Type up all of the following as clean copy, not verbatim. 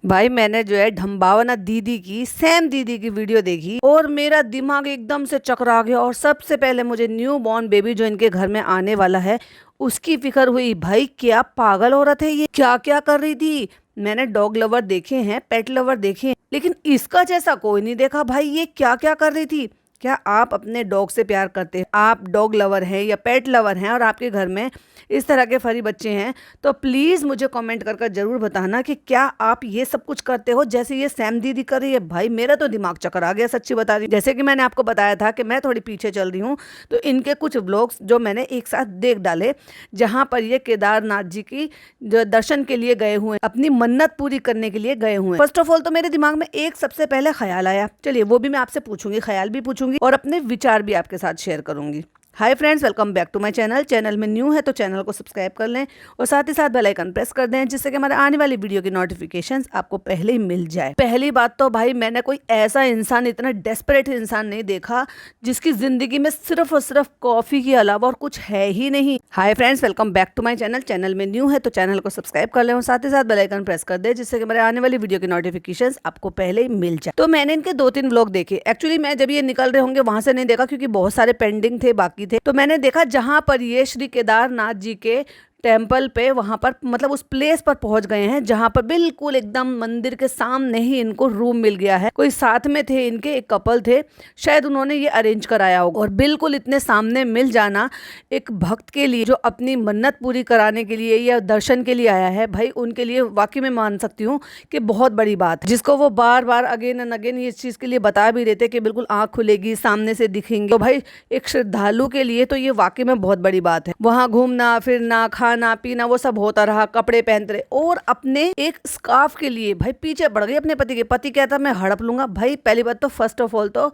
भाई मैंने जो है ढम्बावना दीदी की सैम दीदी की वीडियो देखी और मेरा दिमाग एकदम से चकरा गया। और सबसे पहले मुझे न्यू बॉर्न बेबी जो इनके घर में आने वाला है उसकी फिक्र हुई। भाई क्या पागल औरत है ये, क्या क्या कर रही थी। मैंने डॉग लवर देखे हैं, पेट लवर देखे हैं, लेकिन इसका जैसा कोई नहीं देखा। भाई ये क्या क्या कर रही थी। क्या आप अपने डॉग से प्यार करते हैं, आप डॉग लवर हैं या पेट लवर हैं और आपके घर में इस तरह के फरी बच्चे हैं, तो प्लीज़ मुझे कमेंट कर कर जरूर बताना कि क्या आप ये सब कुछ करते हो जैसे ये सैम दीदी कर रही है। भाई मेरा तो दिमाग चक्कर आ गया, सच्ची बता रही हूँ। जैसे कि मैंने आपको बताया था कि मैं थोड़ी पीछे चल रही हूँ, तो इनके कुछ व्लॉग्स जो मैंने एक साथ देख डाले जहाँ पर ये केदारनाथ जी की जो दर्शन के लिए गए हुए, अपनी मन्नत पूरी करने के लिए गए हुए। फर्स्ट ऑफ ऑल तो मेरे दिमाग में एक सबसे पहले ख्याल आया, चलिए वो भी मैं आपसे पूछूंगी, ख्याल भी पूछूंगी और अपने विचार भी आपके साथ शेयर करूंगी। Hi friends, welcome back to my channel. Channel में न्यू है तो चैनल को सब्सक्राइब कर लें और साथ ही साथ बेल आइकन प्रेस कर दें जिससे कि हमारे आने वाली वीडियो की नोटिफिकेशंस आपको पहले ही मिल जाए। पहली बात तो भाई मैंने कोई ऐसा इंसान, इतना डेस्परेट इंसान नहीं देखा जिसकी जिंदगी में सिर्फ और सिर्फ कॉफी के अलावा और कुछ है ही नहीं। Hi friends, welcome back to my channel. Channel में न्यू है तो चैनल को सब्सक्राइब कर लें और साथ ही साथ बेल आइकन प्रेस कर दें जिससे कि हमारे आने वाली वीडियो की नोटिफिकेशंस आपको पहले ही मिल जाए। तो मैंने इनके 2-3 व्लॉग देखे। एक्चुअली मैं जब ये निकल रहे होंगे वहां से नहीं देखा क्योंकि बहुत सारे पेंडिंग थे, बाकी थे। तो मैंने देखा जहां पर ये श्री केदारनाथ जी के टेम्पल पे, वहां पर मतलब उस प्लेस पर पहुंच गए हैं जहां पर बिल्कुल एकदम मंदिर के सामने ही इनको रूम मिल गया है। कोई साथ में थे इनके, एक कपल थे, शायद उन्होंने ये अरेंज कराया होगा। और बिल्कुल इतने सामने मिल जाना एक भक्त के लिए जो अपनी मन्नत पूरी कराने के लिए या दर्शन के लिए आया है, भाई उनके लिए वाकई में मान सकती हूँ कि बहुत बड़ी बात है, जिसको वो बार बार अगेन एंड अगेन ये चीज के लिए बता भी रहे थे कि बिल्कुल आंख खुलेगी, सामने से दिखेंगे। तो भाई एक श्रद्धालु के लिए तो ये वाकई में बहुत बड़ी बात है। वहां घूमना फिरना खाना पीना वो सब होता रहा, कपड़े पहनते रहे और अपने एक स्कार्फ के लिए भाई पीछे पड़ गई अपने पति के। पति कहता मैं हड़प लूंगा। भाई पहली बात तो फर्स्ट ऑफ ऑल तो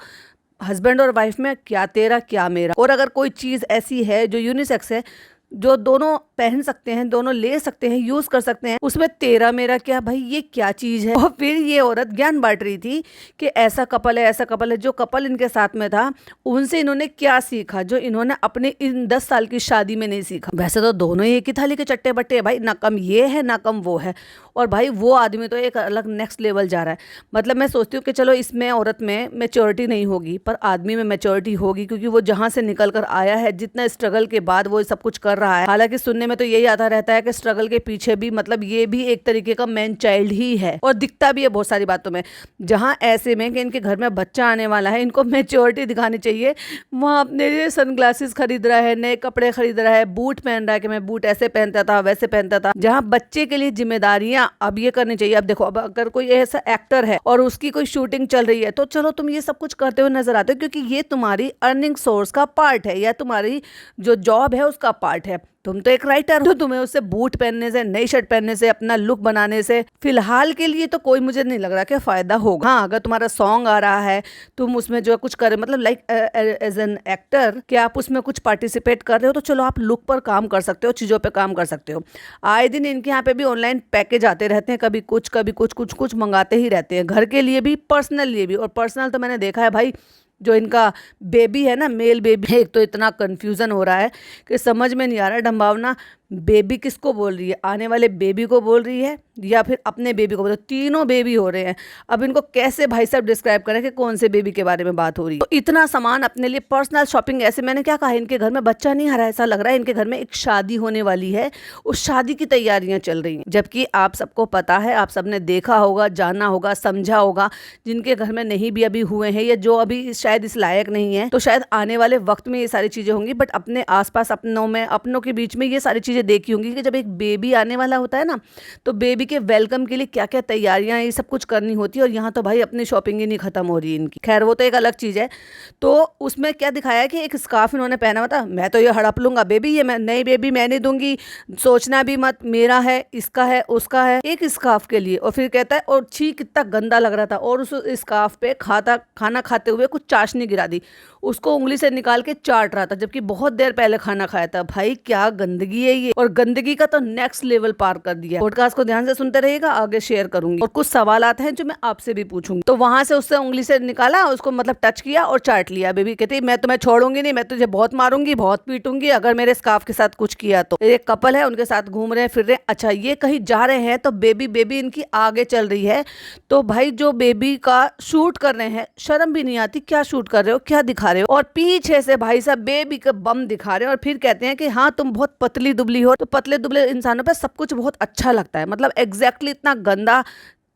हस्बैंड और वाइफ में क्या तेरा क्या मेरा, और अगर कोई चीज ऐसी है जो यूनिसेक्स है, जो दोनों पहन सकते हैं, दोनों ले सकते हैं, यूज कर सकते हैं, उसमें तेरा मेरा क्या। भाई ये क्या चीज है। और फिर ये औरत ज्ञान बांट रही थी कि ऐसा कपल है, ऐसा कपल है। जो कपल इनके साथ में था उनसे इन्होंने क्या सीखा जो इन्होंने अपने इन 10 साल की शादी में नहीं सीखा। वैसे तो दोनों ही एक ही थाली के चट्टे बट्टे है भाई, ना कम ये है ना कम वो है। और भाई वो आदमी तो एक अलग नेक्स्ट लेवल जा रहा है। मतलब मैं सोचती हूँ कि चलो इसमें औरत में मैच्योरिटी नहीं होगी पर आदमी में मैच्योरिटी होगी, क्योंकि वो जहां से निकल कर आया है, जितना स्ट्रगल के बाद वो सब कुछ कर रहा है। हालांकि सुनने में तो यही आता रहता है कि स्ट्रगल के पीछे भी मतलब ये भी एक तरीके का मैन चाइल्ड ही है और दिखता भी है बहुत सारी बातों में। जहां ऐसे में कि इनके घर में बच्चा आने वाला है, इनको मैच्योरिटी दिखानी चाहिए। वहां अपने लिए सनग्लासेस खरीद रहा है, नए कपड़े खरीद रहा है, बूट पहन रहा है कि मैं बूट ऐसे पहनता था वैसे पहनता था। जहां बच्चे के लिए जिम्मेदारियां अब ये करनी चाहिए। अब देखो, अब अगर कोई ऐसा एक्टर है और उसकी कोई शूटिंग चल रही है तो चलो तुम ये सब कुछ करते हुए नजर आते हो क्योंकि ये तुम्हारी अर्निंग सोर्स का पार्ट है या तुम्हारी जो जॉब है उसका पार्ट है। तुम तो एक राइटर हो, तुम्हें उससे बूट पहनने से, नई शर्ट पहनने से, अपना लुक बनाने से फिलहाल के लिए तो कोई मुझे नहीं लग रहा कि फायदा होगा। हाँ, अगर तुम्हारा सॉन्ग आ रहा है, तुम उसमें जो कुछ करे, मतलब लाइक एज एन एक्टर कि आप उसमें कुछ पार्टिसिपेट कर रहे हो, तो चलो आप लुक पर काम कर सकते हो, चीज़ों पे काम कर सकते हो। आए दिन इनके यहाँ पे भी ऑनलाइन पैकेज आते रहते हैं, कभी कुछ कभी कुछ कुछ कुछ मंगाते ही रहते हैं, घर के लिए भी पर्सनल लिए भी। और पर्सनल तो मैंने देखा है भाई, जो इनका बेबी है ना, मेल बेबी, एक तो इतना कंफ्यूजन हो रहा है कि समझ में नहीं आ रहा ढंबावना बेबी किसको बोल रही है, आने वाले बेबी को बोल रही है या फिर अपने बेबी को बोल रही है। तीनों बेबी हो रहे हैं। अब इनको कैसे भाई साहब डिस्क्राइब करें कि कौन से बेबी के बारे में बात हो रही है। तो इतना सामान अपने लिए, पर्सनल शॉपिंग, ऐसे मैंने क्या कहा, इनके घर में बच्चा नहीं आ रहा है, ऐसा लग रहा है इनके घर में एक शादी होने वाली है, उस शादी की तैयारियां चल रही हैं। जबकि आप सबको पता है, आप सबने देखा होगा, जाना होगा, समझा होगा, जिनके घर में नहीं भी अभी हुए हैं या जो अभी शायद इस लायक नहीं है, तो शायद आने वाले वक्त में ये सारी चीजें होंगी। बट अपने आसपास अपनों में, अपनों के बीच में ये सारी चीजें देखी होंगी कि जब एक बेबी आने वाला होता है ना, तो बेबी के वेलकम के लिए क्या क्या तैयारियां ये सब कुछ करनी होती है। और यहाँ तो भाई अपनी शॉपिंग ही नहीं खत्म हो रही इनकी। खैर वो तो एक अलग चीज है। तो उसमें क्या दिखाया कि एक स्कार्फ इन्होंने पहना हुआ था। मैं तो ये हड़प लूंगा बेबी, ये मैं नई बेबी मैं नहीं दूंगी, सोचना भी मत, मेरा है, इसका है, उसका है, एक स्कार्फ के लिए। और फिर कहता है, और छी कितना गंदा लग रहा था, और उस स्कार्फ पे खाना खाते हुए कुछ चाशनी गिरा दी, उसको उंगली से निकाल के चाट रहा था, जबकि बहुत देर पहले खाना खाया था। भाई क्या गंदगी है ये। है और गंदगी का तो नेक्स्ट लेवल पार कर दिया। पॉडकास्ट को ध्यान से सुनते रहिएगा, आगे शेयर करूंगी और कुछ सवाल आते हैं जो मैं आपसे भी पूछूंगी। तो वहां से उससे उंगली से निकाला, उसको मतलब टच किया और चाट लिया। बेबी कहती मैं तुम्हें छोड़ूंगी नहीं, मैं तुझे बहुत मारूंगी, बहुत पीटूंगी अगर मेरे स्कार्फ के साथ कुछ किया तो। एक कपल है, उनके साथ घूम रहे हैं, फिर रहे। अच्छा, ये कहीं जा रहे हैं तो बेबी इनकी आगे चल रही है। तो भाई जो बेबी का शूट कर रहे हैं, शर्म भी नहीं आती, क्या शूट कर रहे हो, क्या दिखा रहे हो। और पीछे से भाई साहब बेबी का बम दिखा रहे हैं और फिर कहते हैं कि हाँ तुम बहुत पतली दुबली हो। तो पतले दुबले इंसानों पे सब कुछ बहुत अच्छा लगता है, मतलब एग्जैक्टली इतना गंदा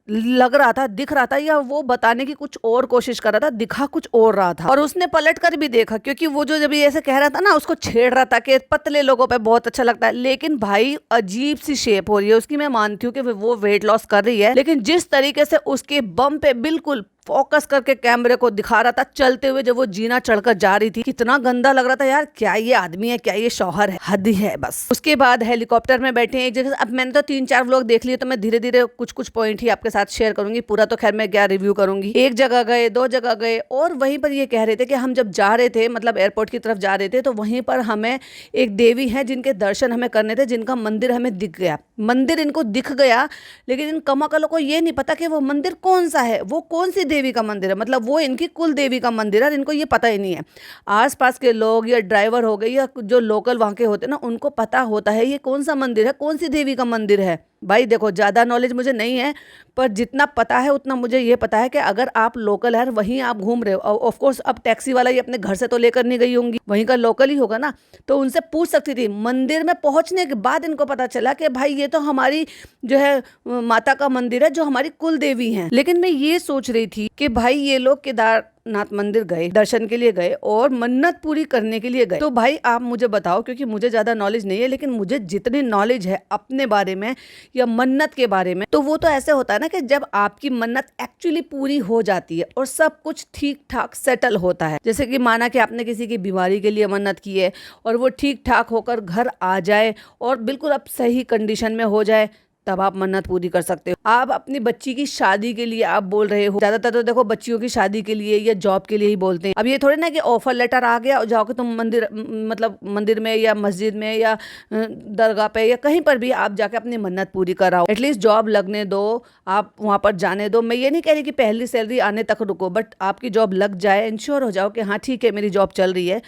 लग रहा था, दिख रहा था, या वो बताने की कुछ और कोशिश कर रहा था, दिखा कुछ और रहा था। और उसने पलट कर भी देखा, क्योंकि वो जो जब ये ऐसे कह रहा था ना, उसको छेड़ रहा था कि पतले लोगों पे बहुत अच्छा लगता है। लेकिन भाई अजीब सी शेप हो रही है उसकी। मैं मानती हूँ कि वो वेट लॉस कर रही है, लेकिन जिस तरीके से उसके बम पे बिल्कुल फोकस करके कैमरे को दिखा रहा था चलते हुए, जब वो जीना चढ़कर जा रही थी, कितना गंदा लग रहा था यार। क्या ये आदमी है, क्या ये शौहर है, हद ही है बस। उसके बाद हेलीकॉप्टर में बैठे हैं एक जगह। अब मैंने तो 3-4 व्लॉग देख लिए, तो मैं धीरे धीरे कुछ पॉइंट ही आपके साथ शेयर करूंगी, पूरा तो खैर मैं क्या रिव्यू करूंगी। एक जगह गए, 2 जगह गए, और वहीं पर ये कह रहे थे कि हम जब जा रहे थे, मतलब एयरपोर्ट की तरफ जा रहे थे, तो वहीं पर हमें एक देवी है जिनके दर्शन हमें करने थे, जिनका मंदिर हमें दिख गया। मंदिर इनको दिख गया, लेकिन इन कमाकलों को ये नहीं पता कि वो मंदिर कौन सा है, वो कौन सी देवी का मंदिर है, मतलब वो इनकी कुल देवी का मंदिर है, इनको ये पता ही नहीं है। आसपास के लोग या ड्राइवर हो गए या जो लोकल वहां के होते हैं ना, उनको पता होता है ये कौन सा मंदिर है, कौन सी देवी का मंदिर है। भाई देखो, ज़्यादा नॉलेज मुझे नहीं है, पर जितना पता है उतना मुझे ये पता है कि अगर आप लोकल है, वहीं आप घूम रहे हो, ऑफ कोर्स अब टैक्सी वाला ये अपने घर से तो लेकर नहीं गई होंगी, वहीं का लोकल ही होगा ना, तो उनसे पूछ सकती थी। मंदिर में पहुंचने के बाद इनको पता चला कि भाई ये तो हमारी जो है माता का मंदिर है, जो हमारी कुल देवी है। लेकिन मैं ये सोच रही थी कि भाई ये लोग केदारनाथ मंदिर गए, दर्शन के लिए गए और मन्नत पूरी करने के लिए गए। तो भाई आप मुझे बताओ, क्योंकि मुझे ज्यादा नॉलेज नहीं है, लेकिन मुझे जितनी नॉलेज है अपने बारे में या मन्नत के बारे में, तो वो तो ऐसे होता है ना कि जब आपकी मन्नत एक्चुअली पूरी हो जाती है और सब कुछ ठीक ठाक सेटल होता है, जैसे कि माना कि आपने किसी की बीमारी के लिए मन्नत की है और वो ठीक ठाक होकर घर आ जाए और बिल्कुल अब सही कंडीशन में हो जाए, तब आप मन्नत पूरी कर सकते हो। आप अपनी बच्ची की शादी के लिए आप बोल रहे हो, ज्यादातर तो देखो बच्चियों की शादी के लिए या जॉब के लिए ही बोलते हैं। अब ये थोड़े ना कि ऑफर लेटर आ गया और जाओ कि तुम मंदिर, मतलब मंदिर में या मस्जिद में या दरगाह पे या कहीं पर भी आप जाके अपनी मन्नत पूरी कराओ। एटलीस्ट जॉब लगने दो, आप वहां पर जाने दो। मैं ये नहीं कह रही कि पहली सैलरी आने तक रुको, बट आपकी जॉब लग जाए, इंश्योर हो जाओ कि हाँ ठीक है मेरी जॉब चल रही है,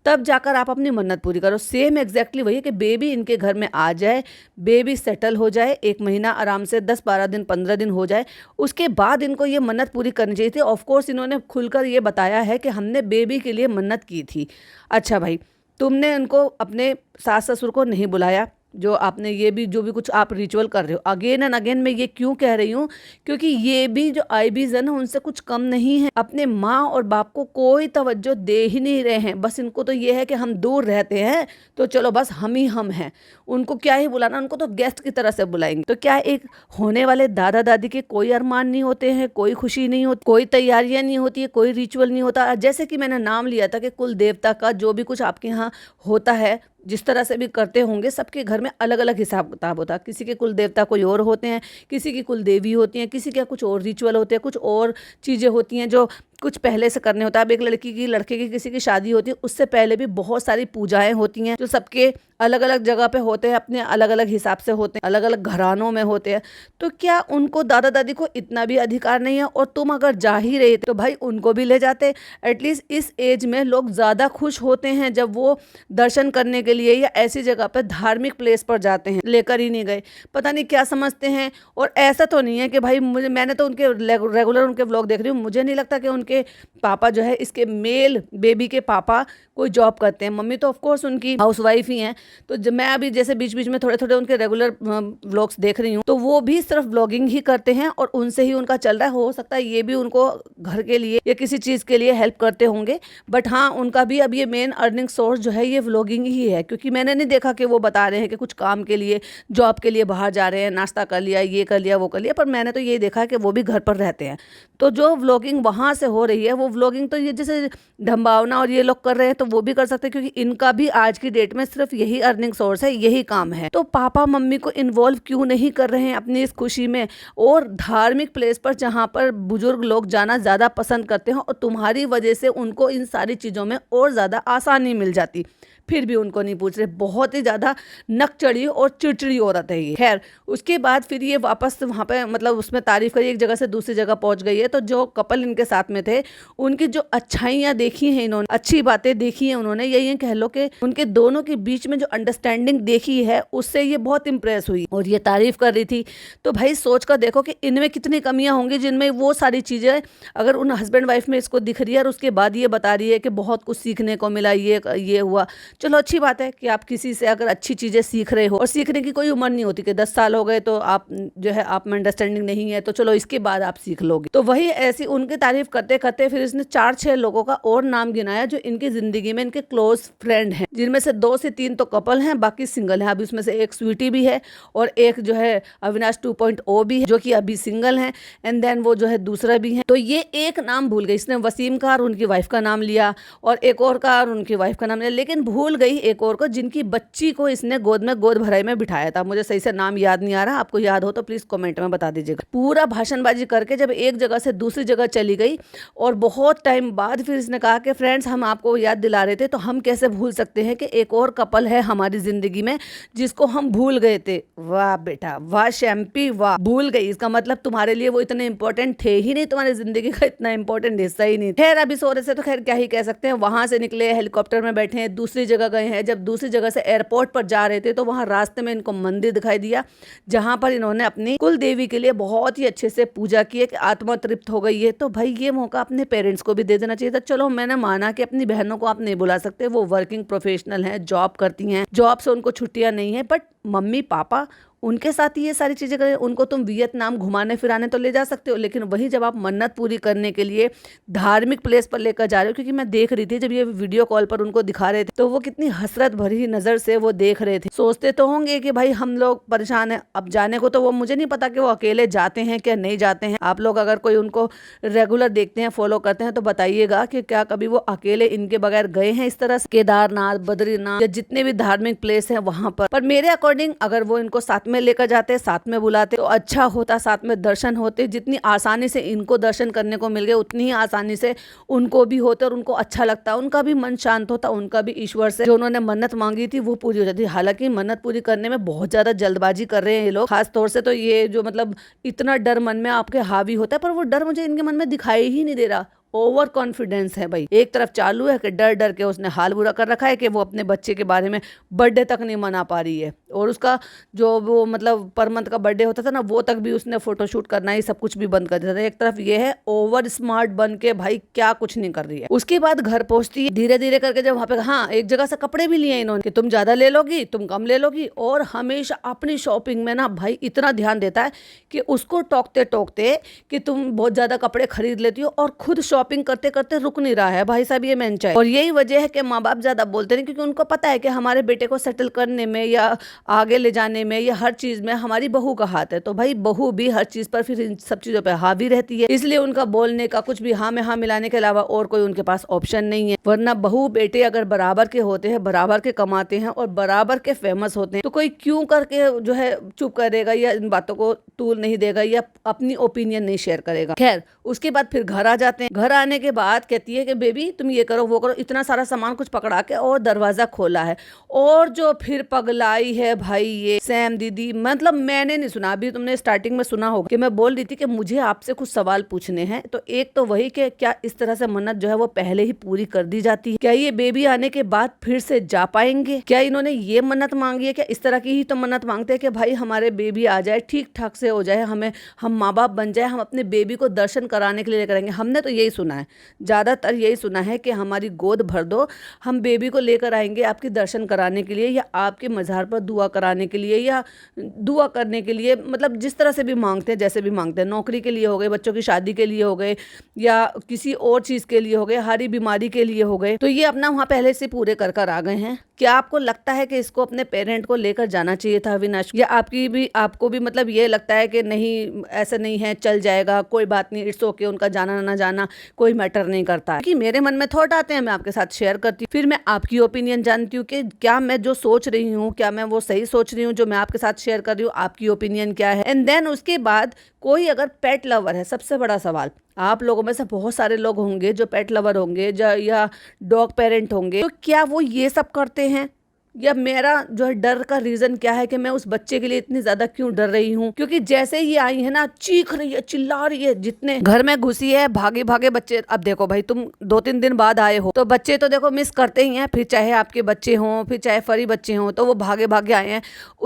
तब जाकर आप अपनी मन्नत पूरी करो। सेम एग्जैक्टली वही है कि बेबी इनके घर में आ जाए, बेबी सेटल हो जाए, 1 महीना आराम से 10-12 दिन 15 दिन हो जाए, उसके बाद इनको ये मन्नत पूरी करनी चाहिए थी। ऑफकोर्स इन्होंने खुलकर ये बताया है कि हमने बेबी के लिए मन्नत की थी। अच्छा भाई, तुमने उनको अपने सास ससुर को नहीं बुलाया, जो आपने ये भी जो भी कुछ आप रिचुअल कर रहे हो, अगेन एंड अगेन मैं ये क्यों कह रही हूँ, क्योंकि ये भी जो आईबीज है ना, उनसे कुछ कम नहीं है। अपने माँ और बाप को कोई तवज्जो दे ही नहीं रहे हैं। बस इनको तो ये है कि हम दूर रहते हैं तो चलो बस हम ही हम हैं, उनको क्या ही बुलाना, उनको तो गेस्ट की तरह से बुलाएंगे। तो क्या एक होने वाले दादा दादी के कोई अरमान नहीं होते हैं, कोई खुशी नहीं होती, कोई तैयारियां नहीं होती है, कोई रिचुअल नहीं होता। जैसे कि मैंने नाम लिया था कि कुल देवता का जो भी कुछ आपके यहाँ होता है, जिस तरह से भी करते होंगे, सबके घर में अलग अलग हिसाब किताब होता है। किसी के कुल देवता कोई और होते हैं, किसी की कुल देवी होती हैं, किसी के कुछ और रिचुअल होते हैं, कुछ और चीज़ें होती हैं जो कुछ पहले से करने होता है। अब एक लड़की की लड़के की किसी की शादी होती है, उससे पहले भी बहुत सारी पूजाएं होती हैं जो सबके अलग अलग जगह पे होते हैं, अपने अलग अलग हिसाब से होते हैं, अलग अलग घरानों में होते हैं। तो क्या उनको दादा दादी को इतना भी अधिकार नहीं है? और तुम अगर जा ही रहे थे तो भाई उनको भी ले जाते। एटलीस्ट इस एज में लोग ज़्यादा खुश होते हैं जब वो दर्शन करने के लिए या ऐसी जगह पर धार्मिक प्लेस पर जाते हैं। लेकर ही नहीं गए, पता नहीं क्या समझते हैं। और ऐसा तो नहीं है कि भाई मैंने तो उनके रेगुलर उनके व्लॉग देख रही हूँ, मुझे नहीं लगता कि उनके पापा जो है, इसके मेल बेबी के पापा कोई जॉब करते हैं। मम्मी तो ऑफकोर्स उनकी हाउसवाइफ ही हैं। तो जब मैं अभी जैसे बीच बीच में थोड़े थोड़े उनके रेगुलर व्लॉग्स देख रही हूँ, तो वो भी सिर्फ व्लॉगिंग ही करते हैं और उनसे ही उनका चल रहा है। हो सकता है ये भी उनको घर के लिए या किसी चीज़ के लिए हेल्प करते होंगे, बट हाँ उनका भी अब ये मेन अर्निंग सोर्स जो है ये व्लॉगिंग ही है। क्योंकि मैंने नहीं देखा कि वो बता रहे हैं कि कुछ काम के लिए, जॉब के लिए बाहर जा रहे हैं, नाश्ता कर लिया, ये कर लिया, वो कर लिया। पर मैंने तो ये देखा कि वो भी घर पर रहते हैं। तो जो व्लॉगिंग वहाँ से हो रही है, वो व्लॉगिंग तो ये जैसे ढम्बावना और ये लोग कर रहे हैं, तो वो भी कर सकते हैं, क्योंकि इनका भी आज की डेट में सिर्फ यही अर्निंग सोर्स है, यही काम है। तो पापा मम्मी को इन्वॉल्व क्यों नहीं कर रहे हैं अपनी इस खुशी में, और धार्मिक प्लेस पर जहाँ पर बुजुर्ग लोग जाना ज़्यादा पसंद करते हैं, और तुम्हारी वजह से उनको इन सारी चीज़ों में और ज़्यादा आसानी मिल जाती। फिर भी उनको नहीं पूछ रहे। बहुत ही ज्यादा नकचड़ी और चिड़चिड़ी औरत है ये। खैर उसके बाद फिर ये वापस वहां पे मतलब उसमें तारीफ करी, एक जगह से दूसरी जगह पहुंच गई है। तो जो कपल इनके साथ में थे उनकी जो अच्छाइयां देखी हैं इन्होंने, अच्छी बातें देखी हैं उन्होंने, यही कह लो कि उनके दोनों के बीच में जो अंडरस्टैंडिंग देखी है उससे ये बहुत इंप्रेस हुई और ये तारीफ कर रही थी। तो भाई सोच कर देखो कि इनमें कितनी कमियां होंगी जिनमें वो सारी चीजें अगर उन हस्बैंड वाइफ में इसको दिख रही है और उसके बाद ये बता रही है कि बहुत कुछ सीखने को मिला, ये हुआ। चलो अच्छी बात है कि आप किसी से अगर अच्छी चीजें सीख रहे हो, और सीखने की कोई उम्र नहीं होती कि 10 साल हो गए तो आप जो है आप में अंडरस्टैंडिंग नहीं है तो चलो इसके बाद आप सीख लोगे। तो वही ऐसी उनकी तारीफ करते करते फिर इसने 4-6 लोगों का और नाम गिनाया जो इनकी जिंदगी में इनके क्लोज फ्रेंड हैं, जिनमें से 2 से 3 तो कपल हैं, बाकी सिंगल हैं। अभी उसमें से एक स्वीटी भी है और एक जो है अविनाश 2.0 भी है जो कि अभी सिंगल हैं, एंड देन वो जो है दूसरा भी है। तो ये एक नाम भूल गई इसने, वसीम का और उनकी वाइफ का नाम लिया और एक और का और उनकी वाइफ का नाम लिया, लेकिन भूल गई एक और को जिनकी बच्ची को इसने गोद भराई में बिठाया था। मुझे सही से नाम याद नहीं आ रहा, आपको याद हो तो प्लीज कमेंट में बता दीजिएगा। पूरा भाषणबाजी करके जब एक जगह से दूसरी जगह चली गई और बहुत टाइम बाद फिर इसने कहा कि फ्रेंड्स हम आपको याद दिला रहे थे, तो हम कैसे भूल सकते हैं कि एक और कपल है हमारी जिंदगी में जिसको हम भूल गए थे। वाह बेटा वाह शैम्पी वाह, भूल गई इसका मतलब तुम्हारे लिए वो इतने इंपॉर्टेंट थे ही नहीं, तुम्हारी जिंदगी का इतना इंपॉर्टेंट हिस्सा ही नहीं। खैर अभी सो रहे से तो खैर क्या ही कह सकते हैं। वहां से निकले, हेलीकॉप्टर में बैठे हैं, दूसरी जगह गए हैं। जब दूसरी जगह से एयरपोर्ट पर जा रहे थे तो वहां रास्ते में इनको मंदिर दिखाई दिया जहां पर इन्होंने अपनी कुल देवी के लिए बहुत ही अच्छे से पूजा की है कि आत्मा तृप्त हो गई है। तो भाई ये मौका अपने पेरेंट्स को भी दे देना चाहिए था। चलो मैंने माना कि अपनी बहनों को आप नहीं बुला सकते, वो वर्किंग प्रोफेशनल हैं, जॉब करती हैं, जॉब से उनको छुट्टियां नहीं है, बट मम्मी पापा उनके साथ ही ये सारी चीजें करें। उनको तुम वियतनाम घुमाने फिराने तो ले जा सकते हो, लेकिन वही जब आप मन्नत पूरी करने के लिए धार्मिक प्लेस पर लेकर जा रहे हो, क्योंकि मैं देख रही थी जब ये वीडियो कॉल पर उनको दिखा रहे थे तो वो कितनी हसरत भरी नजर से वो देख रहे थे। सोचते तो होंगे कि भाई हम लोग परेशान हैं, अब जाने को तो वो मुझे नहीं पता कि वो अकेले जाते हैं क्या नहीं जाते हैं। आप लोग अगर कोई उनको रेगुलर देखते हैं, फॉलो करते हैं तो बताइएगा कि क्या कभी वो अकेले इनके बगैर गए हैं इस तरह से केदारनाथ, बद्रीनाथ या जितने भी धार्मिक प्लेस हैं वहां पर मेरे अकॉर्डिंग अगर वो इनको साथ में लेकर जाते, साथ में बुलाते तो अच्छा होता, साथ में दर्शन होते। जितनी आसानी से इनको दर्शन करने को मिल गए उतनी ही आसानी से उनको भी होते और उनको अच्छा लगता, उनका भी मन शांत होता, उनका भी ईश्वर से जो उन्होंने मन्नत मांगी थी वो पूरी हो जाती। हालांकि मन्नत पूरी करने में बहुत ज्यादा जल्दबाजी कर रहे हैं ये लोग, खास तौर से तो ये जो मतलब इतना डर मन में आपके हावी होता है, पर वो डर मुझे इनके मन में दिखाई ही नहीं दे रहा। ओवर कॉन्फिडेंस है भाई, एक तरफ चालू है कि डर डर के उसने हाल बुरा कर रखा है कि वो अपने बच्चे के बारे में बर्थडे तक नहीं मना पा रही है, और उसका जो वो मतलब पर मंथ का बर्थडे होता था ना वो तक भी उसने फोटोशूट करना ही सब कुछ भी बंद कर दिया था। एक तरफ ये है ओवर स्मार्ट बन के भाई क्या कुछ नहीं कर रही है। उसके बाद घर पहुंचती है धीरे धीरे करके, जब वहां पे हाँ एक जगह से कपड़े भी लिए इन्होंने कि तुम ज्यादा ले लोगी, तुम कम ले लोगी, और हमेशा अपनी शॉपिंग में ना भाई इतना ध्यान देता है कि उसको टोकते टोकते कि तुम बहुत ज्यादा कपड़े खरीद लेती हो और खुद शॉपिंग करते करते रुक नहीं रहा है। भाई साहब ये मेंचा है, और यही वजह है कि माँ बाप ज्यादा बोलते नहीं, क्योंकि उनको पता है कि हमारे बेटे को सेटल करने में या आगे ले जाने में या हर चीज में हमारी बहू का हाथ है। तो भाई बहू भी हर चीज पर फिर इन सब चीजों पर हावी रहती है, इसलिए उनका बोलने का कुछ भी हाँ में हाँ मिलाने के अलावा और कोई उनके पास ऑप्शन नहीं है। वरना बहू बेटे अगर बराबर के होते हैं, बराबर के कमाते हैं और बराबर के फेमस होते हैं तो कोई क्यों करके जो है चुप करेगा या इन बातों को तूल नहीं देगा या अपनी ओपिनियन नहीं शेयर करेगा। खैर उसके बाद फिर घर आ जाते हैं। घर आने के बाद कहती है कि बेबी तुम ये करो वो करो, इतना सारा सामान कुछ पकड़ा के और दरवाजा खोला है। और जो फिर पगलाई है भाई ये सैम दीदी, मतलब मैंने नहीं सुना, अभी तुमने स्टार्टिंग में सुना होगा कि मैं बोल रही थी कि मुझे आपसे कुछ सवाल पूछने हैं। तो एक तो वही कि क्या इस तरह से मन्नत जो है वो पहले ही पूरी कर दी जाती है? क्या ये बेबी आने के बाद फिर से जा पाएंगे? क्या इन्होंने ये मन्नत मांगी है? क्या इस तरह की ही तो मन्नत मांगते हैं कि भाई हमारे बेबी आ जाए, ठीक ठाक से हो जाए, हम माँ बाप बन जाए, हम अपने बेबी को दर्शन कराने के लिए करेंगे। हमने तो यही सुना है, ज्यादातर यही सुना है कि हमारी गोद भर दो, हम बेबी को लेकर आएंगे आपके दर्शन कराने के लिए या आपके मज़ार पर दुआ कराने के लिए या दुआ करने के लिए, मतलब जिस तरह से भी मांगते हैं, जैसे भी मांगते हैं, नौकरी के लिए हो गए, बच्चों की शादी के लिए हो गए या किसी और चीज़ के लिए हो गए, हरी बीमारी के लिए हो गए, तो ये अपना वहाँ पहले से पूरे कर कर आ गए हैं। क्या आपको लगता है कि इसको अपने पेरेंट को लेकर जाना चाहिए था अविनाश, या आपको भी मतलब ये लगता है कि नहीं ऐसा नहीं है, चल जाएगा, कोई बात नहीं, इट्स ओके, उनका जाना ना जाना कोई मैटर नहीं करता है? कि मेरे मन में थॉट आते हैं, मैं आपके साथ शेयर करती हूँ, फिर मैं आपकी ओपिनियन जानती हूँ कि क्या मैं जो सोच रही हूँ क्या मैं वो सही सोच रही हूँ, जो मैं आपके साथ शेयर कर रही हूँ, आपकी ओपिनियन क्या है। एंड देन उसके बाद कोई अगर पेट लवर है, सबसे बड़ा सवाल, आप लोगों में से बहुत सारे लोग होंगे जो पेट लवर होंगे या डॉग पेरेंट होंगे, तो क्या वो ये सब करते रहे हैं, या मेरा जो है डर का रीजन क्या है कि मैं उस बच्चे के लिए इतनी ज्यादा क्यों डर रही हूँ। क्योंकि जैसे ही आई है ना, चीख रही है, चिल्ला रही है, जितने घर में घुसी है भागे भागे बच्चे। अब देखो भाई, तुम 2-3 दिन बाद आए हो तो बच्चे तो देखो मिस करते ही हैं, फिर चाहे आपके बच्चे हों, फिर चाहे फरी बच्चे हों, तो वो भागे भागे आए हैं।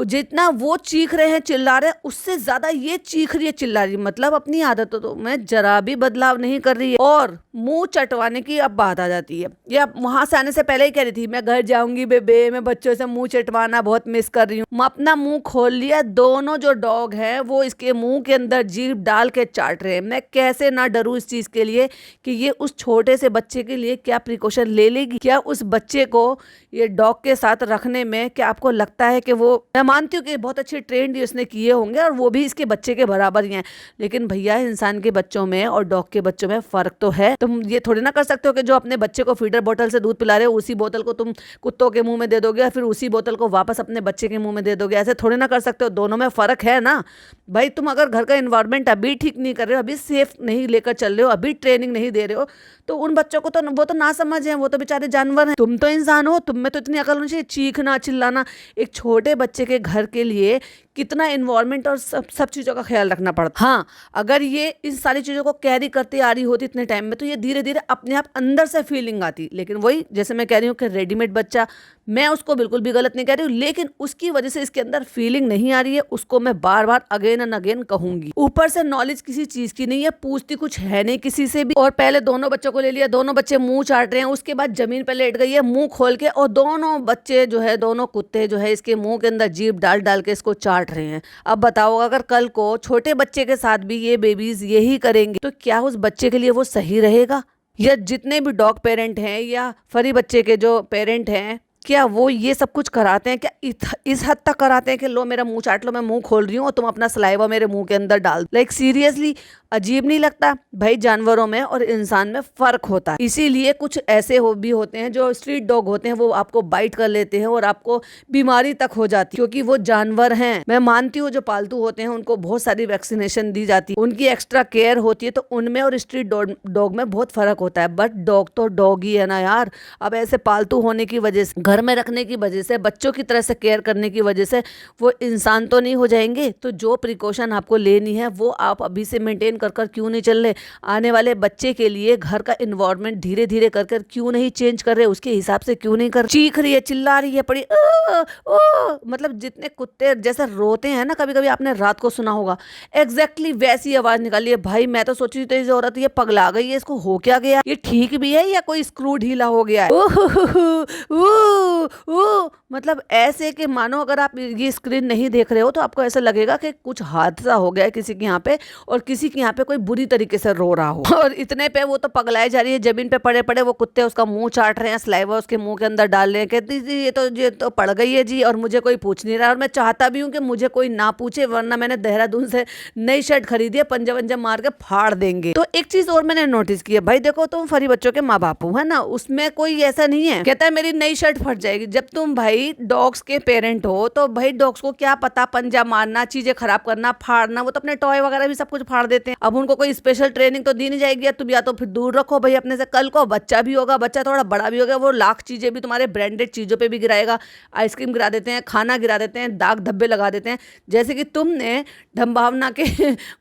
जितना वो चीख रहे हैं, चिल्ला रहे हैं, उससे ज्यादा ये चीख रही है, चिल्ला रही है। मतलब अपनी आदतों तो मैं जरा भी बदलाव नहीं कर रही है। और मुंह चटवाने की अब बात आ जाती है। ये अब वहां से आने से पहले ही कह रही थी मैं घर जाऊंगी बेबे, मैं बच्चों से मुंह चटवाना बहुत मिस कर रही हूँ। मैं अपना मुंह खोल लिया, दोनों जो डॉग हैं वो इसके मुंह के अंदर जीभ डाल के चाट रहे हैं। मैं कैसे ना डरूं इस चीज के लिए कि ये उस छोटे से बच्चे के लिए क्या प्रिकॉशन ले लेगी। क्या उस बच्चे को ये डॉग के साथ रखने में क्या आपको लगता है कि वो, मैं मानती हूँ कि बहुत अच्छे ट्रेंड उसने किए होंगे और वो भी इसके बच्चे के बराबर ही हैं, लेकिन भैया इंसान के बच्चों में और डॉग के बच्चों में फर्क तो है। तुम ये थोड़ी ना कर सकते हो कि जो अपने बच्चे को फीडर बोतल से दूध पिला रहे हो उसी बोतल को तुम कुत्तों के मुंह में दे दोगे और फिर उसी बोतल को वापस अपने बच्चे के मुंह में दे दोगे। ऐसे थोड़ी ना कर सकते हो, दोनों में फर्क है ना भाई। तुम अगर घर का एनवायरनमेंट अभी ठीक नहीं कर रहे हो, अभी सेफ नहीं लेकर चल रहे हो, अभी ट्रेनिंग नहीं दे रहे हो, तो उन बच्चों को तो वो तो ना समझ है, वो तो बेचारे जानवर हैं। तुम तो इंसान हो, तुम में तो इतनी अकल होनी चाहिए। चीखना चिल्लाना, एक छोटे बच्चे के घर के लिए कितना एनवायरनमेंट और सब चीज़ों का ख्याल रखना पड़ता। हाँ, अगर ये इन सारी चीज़ों को कैरी करती आ रही होती इतने टाइम में, तो ये धीरे धीरे अपने आप अंदर से फीलिंग आती। लेकिन वही जैसे मैं कह रही हूँ कि रेडीमेड बच्चा, मैं उसको बिल्कुल भी गलत नहीं कह रही हूँ, लेकिन उसकी वजह से इसके अंदर फीलिंग नहीं आ रही है, उसको मैं बार बार अगेन एंड अगेन कहूंगी। ऊपर से नॉलेज किसी चीज की नहीं है, पूछती कुछ है नहीं किसी से भी। और पहले दोनों बच्चों को ले लिया, दोनों बच्चे मुंह चाट रहे हैं, उसके बाद जमीन पे लेट गई है मुंह खोल के, और दोनों बच्चे जो है, दोनों कुत्ते जो है इसके मुंह के अंदर जीभ डाल डाल के इसको चाट रहे हैं। अब बताओ, अगर कल को छोटे बच्चे के साथ भी ये बेबीज यही करेंगे तो क्या उस बच्चे के लिए वो सही रहेगा? या जितने भी डॉग पेरेंट हैं या फरी बच्चे के जो पेरेंट हैं, क्या वो ये सब कुछ कराते हैं? क्या इस हद तक कराते हैं कि लो मेरा मुंह चाट लो, मैं मुंह खोल रही हूँ और तुम अपना सलाइवा मेरे मुंह के अंदर डाल? लाइक सीरियसली, अजीब नहीं लगता भाई? जानवरों में और इंसान में फर्क होता है। इसीलिए कुछ ऐसे भी होते हैं जो स्ट्रीट डॉग होते हैं, वो आपको बाइट कर लेते हैं और आपको बीमारी तक हो जाती है, क्योंकि वो जानवर हैं। मैं मानती हूँ जो पालतू होते हैं उनको बहुत सारी वैक्सीनेशन दी जाती है, उनकी एक्स्ट्रा केयर होती है, तो उनमें और स्ट्रीट डॉग में बहुत फर्क होता है। बट डॉग तो डॉग ही है ना यार। अब ऐसे पालतू होने की वजह से, घर में रखने की वजह से, बच्चों की तरह से केयर करने की वजह से वो इंसान तो नहीं हो जाएंगे। तो जो प्रिकॉशन आपको लेनी है वो आप अभी से मेंटेन कर क्यों नहीं चल रहे? आने वाले बच्चे के लिए घर का एनवायरनमेंट धीरे धीरे कर क्यों नहीं चेंज कर रहे? उसके हिसाब से क्यों नहीं कर? चीख रही है, चिल्ला रही है, पड़ी मतलब जितने कुत्ते जैसे रोते हैं ना, कभी कभी आपने रात को सुना होगा, एग्जैक्टली वैसी आवाज निकाली है भाई। मैं तो सोची थी ये औरत ये पगला गई है, इसको हो क्या गया? ये ठीक भी है या कोई स्क्रू ढीला हो गया है? मतलब ऐसे कि मानो अगर आप ये स्क्रीन नहीं देख रहे हो तो आपको ऐसा लगेगा कि कुछ हादसा हो गया है किसी के यहाँ पे, और किसी के यहाँ पे कोई बुरी तरीके से रो रहा हो। और इतने पे वो तो पगलाई जा रही है, जमीन पे पड़े पड़े वो कुत्ते उसका मुंह चाट रहे हैं, सलाइवा उसके मुंह के अंदर डाल रहे हैं। कहती जी ये तो पड़ गई है जी, और मुझे कोई पूछ नहीं रहा, और मैं चाहता भी हूँ कि मुझे कोई ना पूछे, वरना मैंने देहरादून से नई शर्ट खरीदी है, पंजा वंजा मार के फाड़ देंगे। तो एक चीज और मैंने नोटिस की है भाई, देखो तुम फरी बच्चों के माँ बाप हो, है ना, उसमें कोई ऐसा नहीं है कहता है मेरी नई शर्ट फट जाएगी। जब तुम भाई डॉग्स के पेरेंट हो तो भाई डॉग्स को क्या पता पंजा मारना, चीजें खराब करना, फाड़ना, वो तो अपने टॉय वगैरह भी सब कुछ फाड़ देते हैं। अब उनको कोई स्पेशल ट्रेनिंग तो दी नहीं जाएगी, या तुम या तो फिर दूर रखो भाई अपने से। कल को बच्चा भी होगा, बच्चा थोड़ा बड़ा भी होगा, वो लाख चीजें भी तुम्हारे ब्रांडेड चीजों पे भी गिराएगा। आइसक्रीम गिरा देते हैं, खाना गिरा देते हैं, दाग धब्बे लगा देते हैं, जैसे कि तुमने ढंभावना के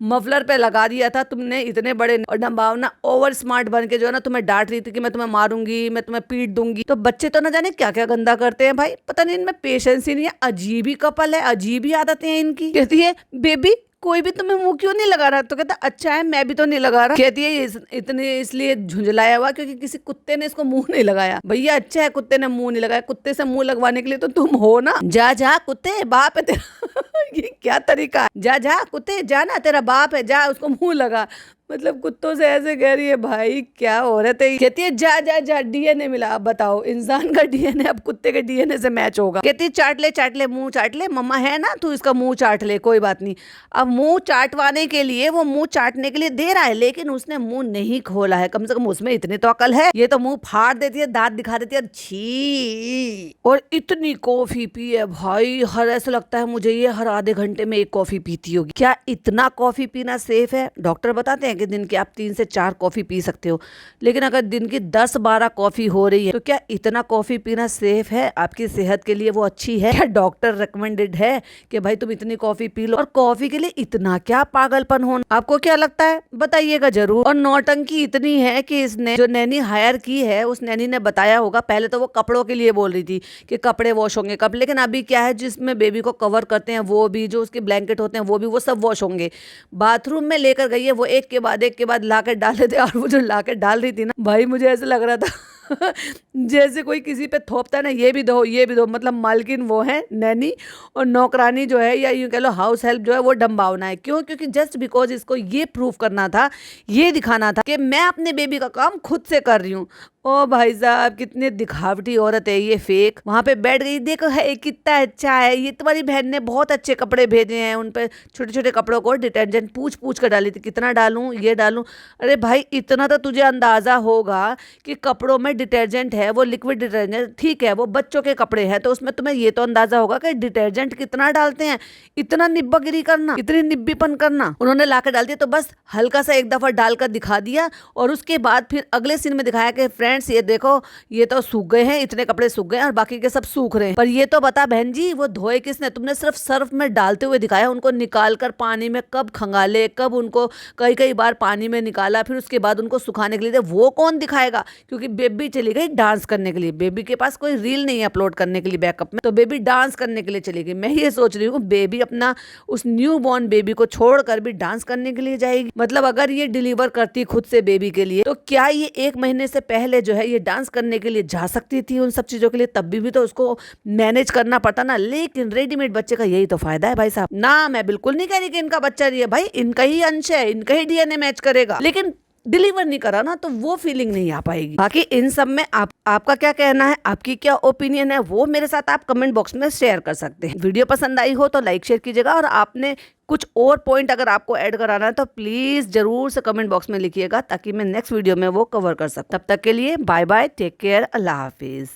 मफलर पे लगा दिया था। तुमने इतने बड़े, और ढंभावना ओवर स्मार्ट बन के जो है ना तुम्हें डांट रही थी कि मैं तुम्हें मारूंगी, मैं तुम्हें पीट दूंगी। तो बच्चे तो ना जाने क्या क्या गंदा करते हैं भाई, पता नहीं इनमें पेशेंस ही नहीं है। अजीब ही कपल है, अजीब ही आदतें हैं इनकी। कहती है बेबी कोई भी तुम्हें मुंह क्यों नहीं लगा रहा? तो कहता अच्छा है मैं भी तो नहीं लगा रहा। कहती है इतने इसलिए झुंझलाया हुआ क्योंकि किसी कुत्ते ने इसको मुंह नहीं लगाया। भैया अच्छा है कुत्ते ने मुंह नहीं लगाया, कुत्ते से मुंह लगवाने के लिए तो तुम हो ना। जा जा कुत्ते, बाप है तेरा ये क्या तरीका है? जा जा कुत्ते, जा ना, तेरा बाप है, जा उसको मुंह लगा। मतलब कुत्तों से ऐसे कह रही है भाई, क्या औरत है। कहती है जा जा जा, डीएनए मिला। अब बताओ, इंसान का डीएनए अब कुत्ते के डीएनए से मैच होगा। कहती है चाट ले मुंह चाट ले, मम्मा है ना तू इसका मुंह चाट ले, कोई बात नहीं। अब मुंह चाटवाने के लिए वो मुंह चाटने के लिए दे रहा है, लेकिन उसने मुंह नहीं खोला है। कम से कम उसमें इतनी तो अकल है। ये तो मुंह फाड़ देती है, दांत दिखा देती है, छी। और इतनी कॉफी पी है भाई, हर ऐसा लगता है मुझे ये हर आधे घंटे में एक कॉफी पीती होगी। क्या इतना कॉफी पीना सेफ है? डॉक्टर बताते हैं कि दिन की आप 3 से 4 कॉफ़ी पी सकते हो, लेकिन अगर दिन की 10-12 कॉफ़ी हो रही है तो क्या इतना कॉफ़ी पीना सेफ है आपकी सेहत के लिए? वो अच्छी है क्या? डॉक्टर रिकमेंडेड है कि भाई तुम इतनी कॉफ़ी पी लो? और कॉफ़ी के लिए इतना क्या पागलपन होना? आपको क्या लगता है? बताइएगा जरूर। और नौटंकी इतनी है कि इसने जो नैनी हायर की है उस नैनी ने बताया होगा, पहले तो वो कपड़ों के लिए बोल रही थी कि कपड़े वॉश होंगे कब, लेकिन अभी क्या है, जिसमें बेबी को कवर करते हैं वो भी, जो उसके ब्लैंकेट होते हैं वो भी, वो सब वॉश होंगे। बाथरूम में लेकर गई है वो, एक के बाद ला कर डाल देते, और वो जो ला कर डाल रही थी ना भाई, मुझे ऐसा लग रहा था जैसे कोई किसी पे थोपता है ना, ये भी दो ये भी दो। मतलब मालकिन वो है नैनी, और नौकरानी जो है या यूँ कह लो हाउस हेल्प जो है वो डम्बावना है। क्यों? क्योंकि जस्ट बिकॉज इसको ये प्रूव करना था, ये दिखाना था कि मैं अपने बेबी का काम खुद से कर रही हूँ। ओ भाई साहब, कितनी दिखावटी औरत है ये, फेक। वहां पे बैठ गई, देखो है कितना अच्छा है, ये तुम्हारी बहन ने बहुत अच्छे कपड़े भेजे हैं, उन पे छोटे छोटे कपड़ों को डिटर्जेंट पूछ पूछ कर डाली थी, कितना डालूं ये डालूं। अरे भाई, इतना तो तुझे अंदाजा होगा कि कपड़ों में डिटर्जेंट है, वो लिक्विड डिटर्जेंट, ठीक है वो बच्चों के कपड़े हैं तो उसमें तुम्हें ये तो अंदाजा होगा कि डिटर्जेंट कितना डालते हैं। इतना निब्बागिरी करना, इतनी निब्बीपन करना। उन्होंने लाकर डाल दिया तो बस हल्का सा एक दफा डालकर दिखा दिया, और उसके बाद फिर अगले सीन में दिखाया कि फ्रेंड्स ये देखो, ये तो सूख गए हैं, इतने कपड़े सूख गए हैं और बाकी के सब सूख रहे हैं। पर ये तो बता बहन जी, वो धोए किसने? तुमने सिर्फ सर्फ में डालते हुए दिखाया, उनको निकाल कर पानी में कब खंगाले, कब उनको कई कई बार पानी में निकाला, फिर उसके बाद उनको सुखाने के लिए दे, वो कौन दिखाएगा? क्योंकि बेबी चली गई डांस करने के लिए, बेबी के पास कोई रील नहीं है अपलोड करने के लिए बैकअप में, तो बेबी डांस करने के लिए चली गई। मैं ये सोच रही हूँ बेबी अपना उस न्यू बॉर्न बेबी को छोड़कर भी डांस करने के लिए जाएगी। मतलब अगर ये डिलीवर करती खुद से बेबी के लिए, तो क्या ये 1 महीने से पहले जो है ये डांस करने के लिए जा सकती थी उन सब चीजों के लिए? तब भी तो उसको मैनेज करना पड़ता ना। लेकिन रेडीमेड बच्चे का यही तो फायदा है भाई साहब ना। मैं बिल्कुल नहीं कह रही कि इनका बच्चा रही है, भाई इनका ही अंश है, इनका ही डीएनए मैच करेगा, लेकिन डिलीवर नहीं करा ना तो वो फीलिंग नहीं आ पाएगी। बाकी इन सब में आपका क्या कहना है, आपकी क्या ओपिनियन है, वो मेरे साथ आप कमेंट बॉक्स में शेयर कर सकते हैं। वीडियो पसंद आई हो तो लाइक शेयर कीजिएगा, और आपने कुछ और पॉइंट अगर आपको ऐड कराना है तो प्लीज जरूर से कमेंट बॉक्स में लिखिएगा, ताकि मैं नेक्स्ट वीडियो में वो कवर कर सकूं। तब तक के लिए बाय बाय, टेक केयर, अल्लाह हाफिज।